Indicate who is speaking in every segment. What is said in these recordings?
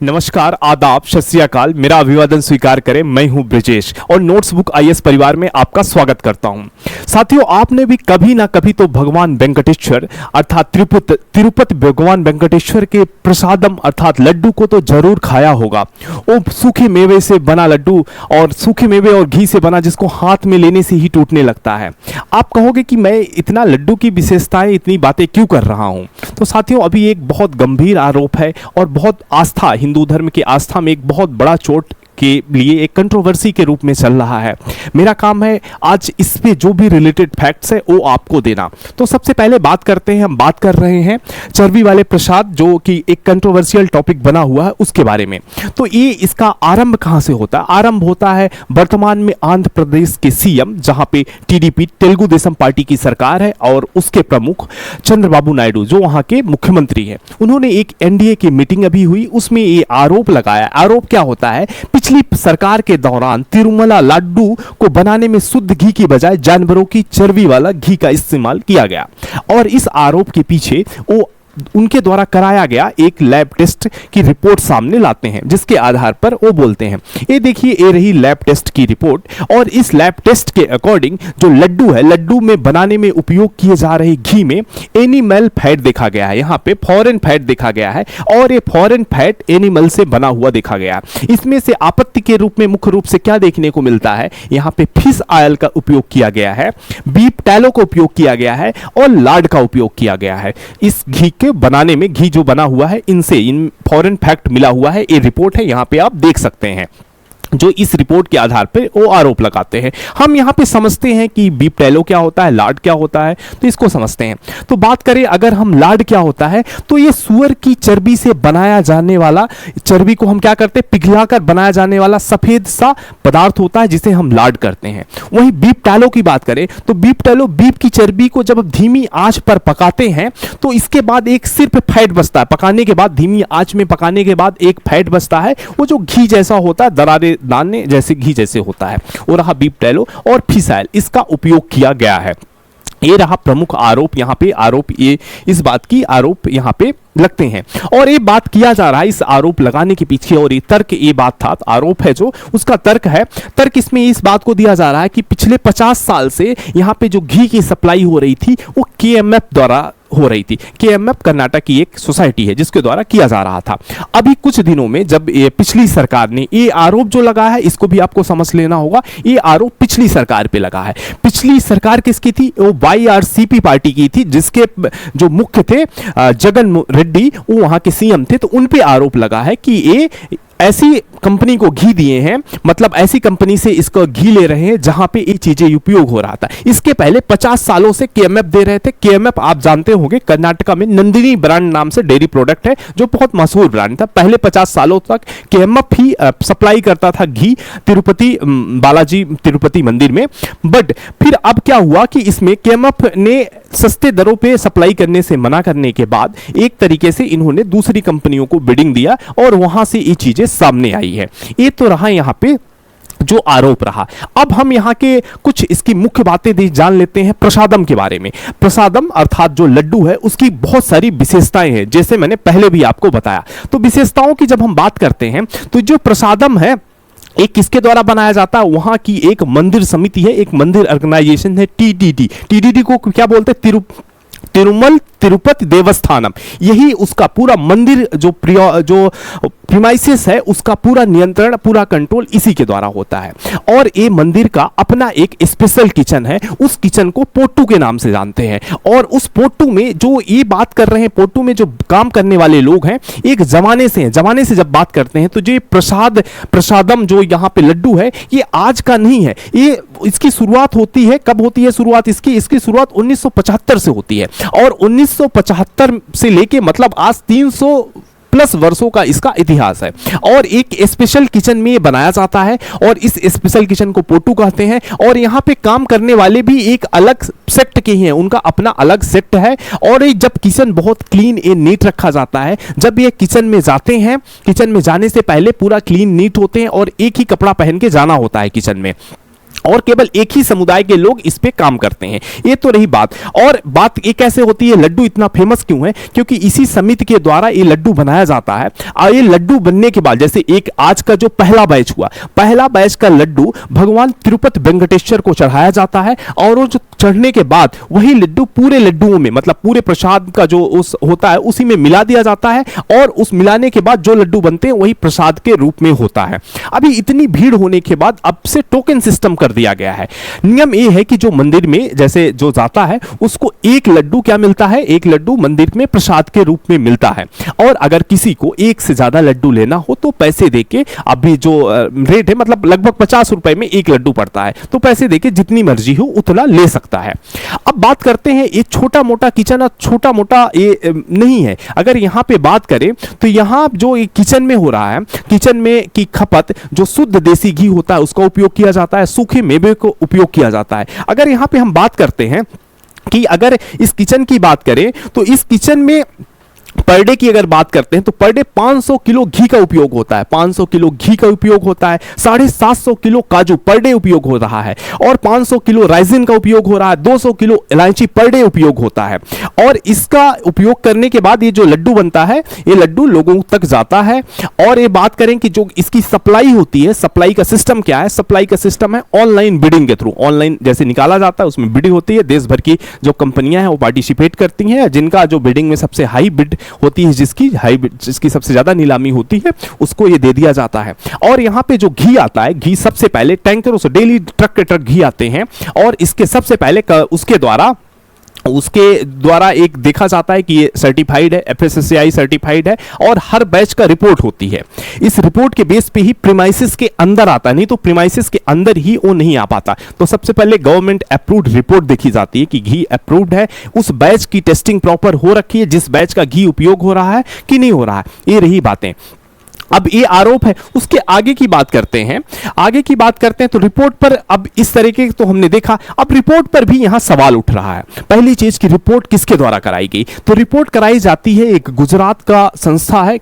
Speaker 1: नमस्कार, आदाब, सत श्री अकाल। मेरा अभिवादन स्वीकार करें। मैं हूं ब्रिजेश और नोट्स बुक आईएएस परिवार में आपका स्वागत करता हूं। साथियों, आपने भी कभी ना कभी तो भगवान वेंकटेश्वर अर्थात तिरुपति भगवान वेंकटेश्वर के प्रसादम अर्थात लड्डू को तो जरूर खाया होगा। वो सूखे मेवे से बना लड्डू और सूखे मेवे और घी से बना, जिसको हाथ में लेने से ही टूटने लगता है। आप कहोगे कि मैं इतना लड्डू की विशेषताएं, इतनी बातें क्यों कर रहा हूं? तो साथियों, अभी एक बहुत गंभीर आरोप है और बहुत आस्था, हिंदू धर्म की आस्था में एक बहुत बड़ा चोट के लिए एक कंट्रोवर्सी के रूप में चल रहा है। मेरा काम है आज इस पे जो भी रिलेटेड फैक्ट्स है वो आपको देना। तो सबसे पहले बात करते हैं, हम बात कर रहे हैं चर्बी वाले प्रसाद, जो कि एक कंट्रोवर्शियल टॉपिक बना हुआ है, उसके बारे में। तो ये इसका आरंभ कहां से होता है? आरंभ होता है वर्तमान में आंध्र प्रदेश के सीएम, जहां पे टीडीपी तेलुगु देशम पार्टी की सरकार है और उसके प्रमुख चंद्रबाबू नायडू जो वहां के मुख्यमंत्री हैं, उन्होंने एक एनडीए की मीटिंग अभी हुई, उसमें ये आरोप लगाया। आरोप क्या होता है? पिछली सरकार के दौरान तिरुमला लड्डू को बनाने में शुद्ध घी की बजाय जानवरों की चर्बी वाला घी का इस्तेमाल किया गया। और इस आरोप के पीछे वो उनके द्वारा कराया गया एक लैब टेस्ट की रिपोर्ट सामने लाते हैं, जिसके आधार पर वो बोलते हैं। ये देखिए, ये रही लैब टेस्ट की रिपोर्ट और इस लैब टेस्ट के अकॉर्डिंग जो लड्डू है, लड्डू में बनाने में उपयोग किए जा रहे घी में एनिमल फैट देखा गया है। यहाँ पे फॉरेन फैट देखा गया है और ये फॉरेन फैट एनिमल से बना हुआ देखा गया है। इसमें से आपत्ति के रूप में मुख्य रूप से क्या देखने को मिलता है? यहाँ पे फिश ऑयल का उपयोग किया गया है, बीफ टैलो का उपयोग किया गया है और लार्ड का उपयोग किया गया है। इस घी के बनाने में, घी जो बना हुआ है, इनसे इन फॉरेन फैक्ट मिला हुआ है। ये रिपोर्ट है, यहां पे आप देख सकते हैं, जो इस रिपोर्ट के आधार पर वो आरोप लगाते हैं। हम यहां पे समझते हैं कि बीफ टैलो क्या होता है, लार्ड क्या होता है, तो इसको समझते हैं। तो बात करें अगर हम लार्ड क्या होता है, तो ये सुअर की चर्बी से बनाया जाने वाला, चर्बी को हम क्या करते हैं, पिघलाकर बनाया जाने वाला सफेद सा पदार्थ होता है, जिसे हम लार्ड करते हैं। वहीं बीफ टैलो की बात करें तो बीफ टैलो, बीफ की चर्बी को जब धीमी आंच पर पकाते हैं तो इसके बाद एक सिर्फ फैट बचता है। पकाने के बाद, धीमी आंच में पकाने के बाद एक फैट बचता है, वो जो घी जैसा होता है, दरारे दाने जैसे घी जैसे होता है, वो रहा बीफ टैलो। और फिश ऑयल, इसका उपयोग किया गया है। ये रहा प्रमुख आरोप। यहाँ पे आरोप, ये इस बात की आरोप यहाँ पे लगते हैं और ये बात किया जा रहा है इस आरोप लगाने के पीछे। और ये तर्क, ये बात था, आरोप है जो उसका तर्क है। तर्क इसमें इस बात को दिया जा रहा है कि पिछले 50 साल से यहाँ पे जो घी की सप्लाई हो रही थी वो केएमएफ द्वारा हो रही थी। केएमएफ कर्नाटक की एक सोसाइटी है जिसके द्वारा किया जा रहा था। अभी कुछ दिनों में जब ये पिछली सरकार ने ये आरोप जो लगा है, इसको भी आपको समझ लेना होगा, ये आरोप पिछली सरकार पे लगा है। पिछली सरकार किसकी थी? वो वाईआरसीपी पार्टी की थी, जिसके जो मुख्य थे जगन रेड्डी, वो वहां के सीएम थे। तो उन पे आरोप लगा है कि ये ऐसी कंपनी को घी दिए हैं, मतलब ऐसी कंपनी से इसको घी ले रहे हैं जहां पे ये चीजें उपयोग हो रहा था। इसके पहले 50 सालों से केएमएफ दे रहे थे। केएमएफ आप जानते होंगे, कर्नाटका में नंदिनी ब्रांड नाम से डेयरी प्रोडक्ट है, जो बहुत मशहूर ब्रांड था। पहले 50 सालों तक केएमएफ ही सप्लाई करता था घी तिरुपति बालाजी तिरुपति मंदिर में। बट फिर अब क्या हुआ कि इसमें केएमएफ ने सस्ते दरों पे सप्लाई करने से मना करने के बाद एक तरीके से इन्होंने दूसरी कंपनियों को बिडिंग दिया और वहां से ये चीजें सामने आई है। ये तो रहा यहां पे जो आरोप रहा। अब हम यहां के कुछ इसकी मुख्य बातें जान लेते हैं प्रसादम के बारे में। प्रसादम अर्थात जो लड्डू है, उसकी बहुत सारी विशेषताएं हैं, जैसे मैंने पहले भी आपको बताया। तो विशेषताओं की जब हम बात करते हैं तो जो प्रसादम है, एक किसके द्वारा बनाया जाता है? वहां की एक मंदिर समिति है, एक मंदिर ऑर्गेनाइजेशन है, टीटीडी। टीटीडी को क्या बोलते हैं? तिरुमल तिरुपति देवस्थानम। यही उसका पूरा मंदिर जो प्रीमाइसेस है, उसका पूरा नियंत्रण, पूरा कंट्रोल इसी के द्वारा होता है। और ये मंदिर का अपना एक स्पेशल किचन है, उस किचन को पोट्टू के नाम से जानते हैं। और उस पोट्टू में जो ये बात कर रहे हैं, पोट्टू में जो काम करने वाले लोग हैं, एक जमाने से हैं। जमाने से जब बात करते हैं तो जो प्रसादम जो यहाँ पे लड्डू है, ये आज का नहीं है। ये इसकी शुरुआत होती है, कब होती है शुरुआत इसकी शुरुआत 1975 से होती है। और 1975 से लेके मतलब आज 300 प्लस वर्षों का इसका इतिहास है। और एक स्पेशल किचन में ये बनाया जाता है और इस स्पेशल किचन को पोट्टू कहते हैं। और यहाँ पे काम करने वाले भी एक अलग सेक्ट के ही हैं, उनका अपना अलग सेक्ट है। और ये जब किचन बहुत क्लीन एंड नीट रखा जाता है, जब ये किचन में जाते हैं, किचन में जाने से पहले पूरा क्लीन नीट होते हैं और एक ही कपड़ा पहन के जाना होता है किचन में। और केवल एक ही समुदाय के लोग इस पे काम करते हैं। ये तो रही बात। और बात ये कैसे होती है, लड्डू इतना फेमस क्यों है? क्योंकि इसी समिति के द्वारा ये लड्डू बनाया जाता है। और ये लड्डू बनने के बाद, जैसे एक आज का जो पहला बैच हुआ, पहला बैच का लड्डू भगवान तिरुपति वेंकटेश्वर को चढ़ाया जाता है, और वो जो चढ़ने के बाद वही लड्डू पूरे लड्डुओं में, मतलब पूरे प्रसाद का जो उस होता है उसी में मिला दिया जाता है, और उस मिलाने के बाद जो लड्डू बनते हैं वही प्रसाद के रूप में होता है। अभी इतनी भीड़ होने के बाद अब से टोकन सिस्टम कर दिया गया है। नियम ये है कि जो मंदिर में जैसे जो जाता है उसको एक लड्डू क्या मिलता है, एक लड्डू मंदिर में प्रसाद के रूप में मिलता है। और अगर किसी को एक से ज्यादा लड्डू लेना हो तो पैसे देके, अभी जो रेट है मतलब लगभग 50 रुपए में एक लड्डू पड़ता है, तो पैसे देके जितनी मर्जी हो उतना ले सकता है। अब बात करते हैं, ये छोटा मोटा किचन, छोटा मोटा ये नहीं है। अगर यहां पे बात करें तो यहां जो किचन में हो रहा है, किचन में की खपत जो शुद्ध देसी घी होता है उसका उपयोग किया जाता है, सूखे मेवे को उपयोग किया जाता है। अगर यहां पे हम बात करते हैं कि अगर इस किचन की बात करें तो इस किचन में पर डे की अगर बात करते हैं तो पर डे 500 किलो घी का उपयोग होता है, 500 किलो घी का उपयोग होता है, 750 किलो काजू पर डे उपयोग हो रहा है, और 500 किलो राइजिन का उपयोग हो रहा है, 200 किलो इलायची पर डे उपयोग होता है। और इसका उपयोग करने के बाद ये जो लड्डू बनता है, ये लड्डू लोगों तक जाता है। और ये बात करें कि जो इसकी सप्लाई होती है, सप्लाई का सिस्टम क्या है? सप्लाई का सिस्टम है ऑनलाइन बिडिंग के थ्रू, ऑनलाइन जैसे निकाला जाता है उसमें बिडिंग होती है, देश भर की जो कंपनियां हैं वो पार्टिसिपेट करती हैं, जिनका जो बिडिंग में सबसे हाई बिड होती है, जिसकी सबसे ज्यादा नीलामी होती है, उसको ये दे दिया जाता है। और यहां पे जो घी आता है, घी सबसे पहले टैंकरों से डेली ट्रक के ट्रक घी आते हैं, और इसके सबसे पहले उसके द्वारा एक देखा जाता है कि ये सर्टिफाइड है, FSSAI सर्टिफाइड है, और हर बैच का रिपोर्ट होती है। इस रिपोर्ट के बेस पे ही प्रीमाइसिस के अंदर आता है, नहीं तो प्रीमाइसिस के अंदर ही वो नहीं आ पाता। तो सबसे पहले गवर्नमेंट अप्रूव्ड रिपोर्ट देखी जाती है कि घी अप्रूव्ड है, उस बैच की टेस्टिंग प्रॉपर हो रखी है, जिस बैच का घी उपयोग हो रहा है कि नहीं हो रहा है, ये रही बातें। अब ये आरोप है, उसके आगे की बात करते हैं। आगे की बात करते हैं तो रिपोर्ट पर अब इस तरीके तो हमने देखा, अब रिपोर्ट पर भी यहां सवाल उठ रहा है। पहली चीज की रिपोर्ट किसके द्वारा कराई गई? तो रिपोर्ट कराई जाती है, एक गुजरात का संस्था है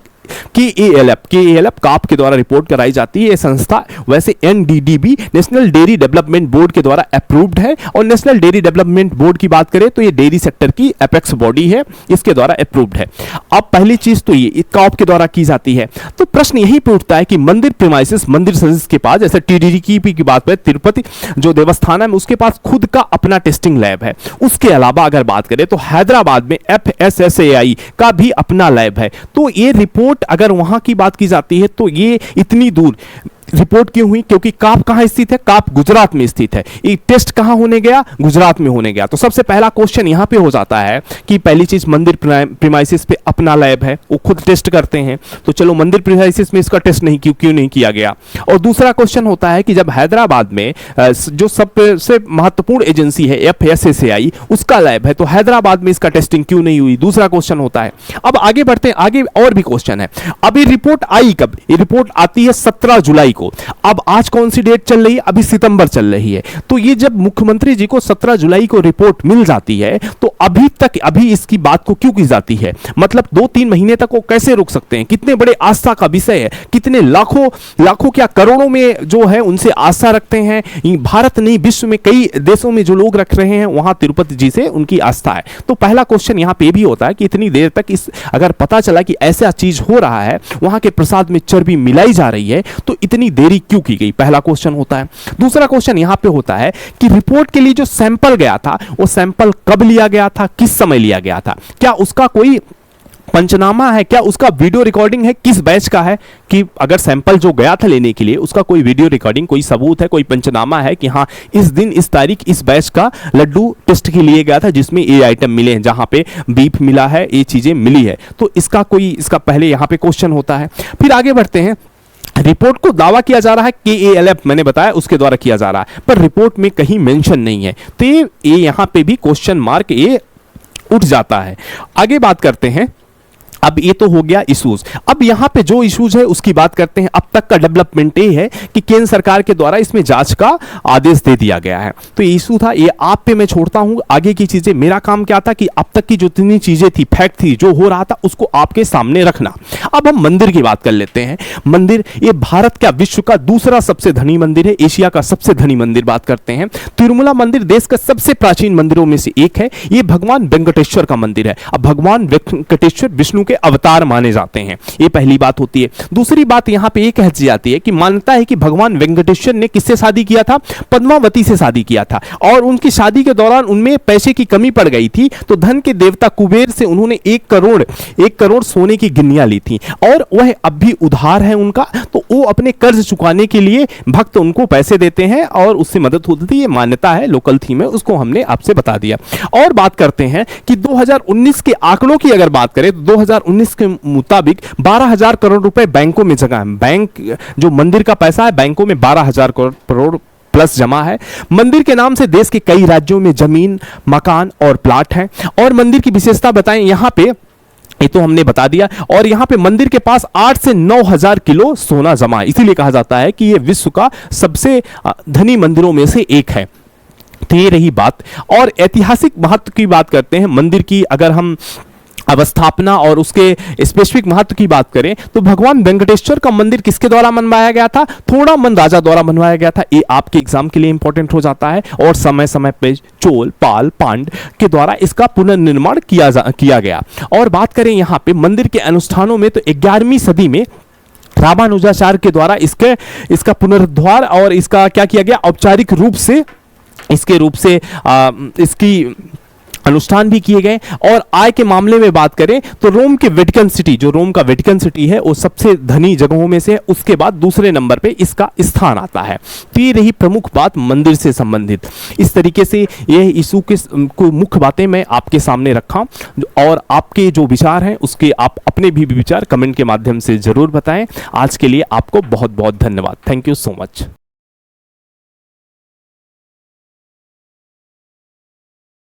Speaker 1: KALF काप के द्वारा रिपोर्ट कराई जाती है। ये संस्था वैसे NDDB national dairy development board के द्वारा अप्रूव्ड है, और नेशनल डेयरी डेवलपमेंट बोर्ड की बात करें तो ये डेयरी सेक्टर की एपेक्स बॉडी है, इसके द्वारा अप्रूव्ड है। अब पहली चीज तो ये काप के द्वारा की जाती है। तो प्रश्न यही पे उठता है कि मंदिर प्रीमाइसिस, मंदिर सर्विस के पास, जैसे TDDK की बात करें, तिरुपति जो देवस्थान है उसके पास खुद का अपना टेस्टिंग लैब है। उसके अलावा अगर बात करें तो हैदराबाद में FSSAI का भी अपना लैब है। तो ये रिपोर्ट अगर वहां की बात की जाती है तो ये इतनी दूर रिपोर्ट क्यों हुई? क्योंकि काप कहां स्थित है? काप गुजरात में स्थित है। ये टेस्ट कहां होने गया? गुजरात में होने गया। तो सबसे पहला क्वेश्चन यहां पे हो जाता है कि पहली चीज, मंदिर प्रीमाइसिस पे अपना लैब है, वो खुद टेस्ट करते हैं, तो चलो मंदिर प्रीमाइसिस में इसका टेस्ट नहीं क्यों नहीं किया गया? और दूसरा क्वेश्चन होता है कि जब हैदराबाद में जो सबसे महत्वपूर्ण एजेंसी है FSSAI, उसका लैब है, तो हैदराबाद में इसका टेस्टिंग क्यों नहीं हुई? दूसरा क्वेश्चन होता है। अब आगे बढ़ते हैं, आगे और भी क्वेश्चन है। अब ये रिपोर्ट आई कब? ये रिपोर्ट आती है 17 जुलाई को। अब आज कौन सी डेट चल रही है? अभी सितंबर चल रही है। तो ये जब मुख्यमंत्री जी को 17 जुलाई को रिपोर्ट मिल जाती है तो अभी इसकी बात को क्यों की जाती है? मतलब 2-3 महीने तक वो कैसे रुक सकते हैं? कितने बड़े आस्था का विषय है, कितने लाखों क्या करोड़ों में जो है उनसे आस्था रखते हैं। भारत नहीं, विश्व में कई देशों में जो लोग रख रहे हैं वहां तिरुपति जी से उनकी आस्था है। तो पहला क्वेश्चन यहां पे भी होता है कि इतनी देर तक अगर पता चला कि ऐसा चीज हो रहा है, वहां के प्रसाद में चर्बी मिलाई जा रही है, तो इतनी देरी क्यों की गई? पहला क्वेश्चन होता है। दूसरा क्वेश्चन यहां पे होता है कि रिपोर्ट के लिए जो सैंपल गया था, वो सैंपल कब लिया गया था, किस समय लिया गया था? क्या उसका कोई पंचनामा है? क्या उसका वीडियो रिकॉर्डिंग है? किस बैच का है? कि अगर सैंपल जो गया था लेने के लिए उसका कोई वीडियो रिकॉर्डिंग, कोई सबूत है, कोई पंचनामा है कि हाँ इस दिन इस तारीख इस बैच का लड्डू टेस्ट के लिए गया था जिसमें ये आइटम मिले हैं, जहां पे बीफ मिला है, ये चीजें मिली है? तो इसका पहले यहां पे क्वेश्चन होता है। फिर आगे बढ़ते हैं। रिपोर्ट को दावा किया जा रहा है KALF, मैंने बताया उसके द्वारा किया जा रहा है, पर रिपोर्ट में कहीं मेंशन नहीं है। तो ये यहां पे भी क्वेश्चन मार्क ये उठ जाता है। आगे बात करते हैं। अब ये तो हो गया इश्यूज। अब यहाँ पे जो इश्यूज है उसकी बात करते हैं। अब तक का डेवलपमेंट ये है कि केंद्र सरकार के द्वारा इसमें जांच का आदेश दे दिया गया है। तो ये इशू था, ये आप पे मैं छोड़ता हूं आगे की चीजें। मेरा काम क्या था कि अब तक की जितनी चीजें थी, फैक्ट थी, जो हो रहा था उसको आपके सामने रखना। अब हम मंदिर की बात कर लेते हैं। मंदिर, ये भारत का विश्व का दूसरा सबसे धनी मंदिर है, एशिया का सबसे धनी मंदिर बात करते हैं। तिरुमला मंदिर देश का सबसे प्राचीन मंदिरों में से एक है। ये भगवान वेंकटेश्वर का मंदिर है। अब भगवान वेंकटेश्वर विष्णु के अवतार माने जाते हैं, ये पहली बात होती है। दूसरी बात यहां पे ये कह जाती है कि मान्यता है कि भगवान वेंकटेश्वर ने किससे शादी किया था? पद्मावती से शादी किया था, और उनकी शादी के दौरान उनमें पैसे की कमी पड़ गई थी, तो धन के देवता कुबेर से उन्होंने 1 करोड़ सोने की गिन्नियां ली थी, और वह अब भी उधार है उनका। तो वो अपने कर्ज चुकाने के लिए भक्त उनको पैसे देते हैं और उससे मदद होती है। ये मान्यता है, लोकल थीम है, उसको हमने आपसे बता दिया। और बात करते हैं कि 2019 के आंकड़ों की अगर बात करें तो 2019 के मुताबिक 12,000 करोड़ रुपए बैंकों में जगह है। बैंक जो मंदिर का पैसा है, बैंकों में 12,000 करोड़ प्लस जमा है। मंदिर के नाम से देश के कई राज्यों में जमीन, मकान और प्लाट हैं। और मंदिर की विशेषता बताएं, यहां पे ये तो हमने बता दिया। और यहां पे मंदिर के पास 8 से 9,000 किलो सोना जमा है, इसीलिए कहा जाता है कि यह विश्व का सबसे धनी मंदिरों में से एक है। तो ये रही बात। और ऐतिहासिक महत्व की बात करते हैं मंदिर की। अगर हम अवस्थापना और उसके स्पेसिफिक महत्व की बात करें तो भगवान वेंकटेश्वर का मंदिर किसके द्वारा बनवाया गया था? थोड़ामन राजा द्वारा बनवाया गया था। ये आपके एग्जाम के लिए इंपॉर्टेंट हो जाता है। और समय समय पे चोल, पाल, पांड के द्वारा इसका पुनर्निर्माण किया गया। और बात करें यहाँ पे मंदिर के अनुष्ठानों में, तो 11वीं सदी में रामानुजाचार्य के द्वारा इसका पुनरुद्धार और इसका क्या किया गया, औपचारिक रूप से इसकी अनुष्ठान भी किए गए। और आय के मामले में बात करें तो रोम के वेटिकन सिटी, जो रोम का वेटिकन सिटी है, वो सबसे धनी जगहों में से है। उसके बाद दूसरे नंबर पे इसका स्थान आता है। तो ये रही प्रमुख बात मंदिर से संबंधित। इस तरीके से ये इशू के को मुख्य बातें मैं आपके सामने रखा, और आपके जो विचार हैं उसके आप अपने भी विचार कमेंट के माध्यम से जरूर बताएं। आज के लिए आपको बहुत बहुत धन्यवाद। Thank you so much.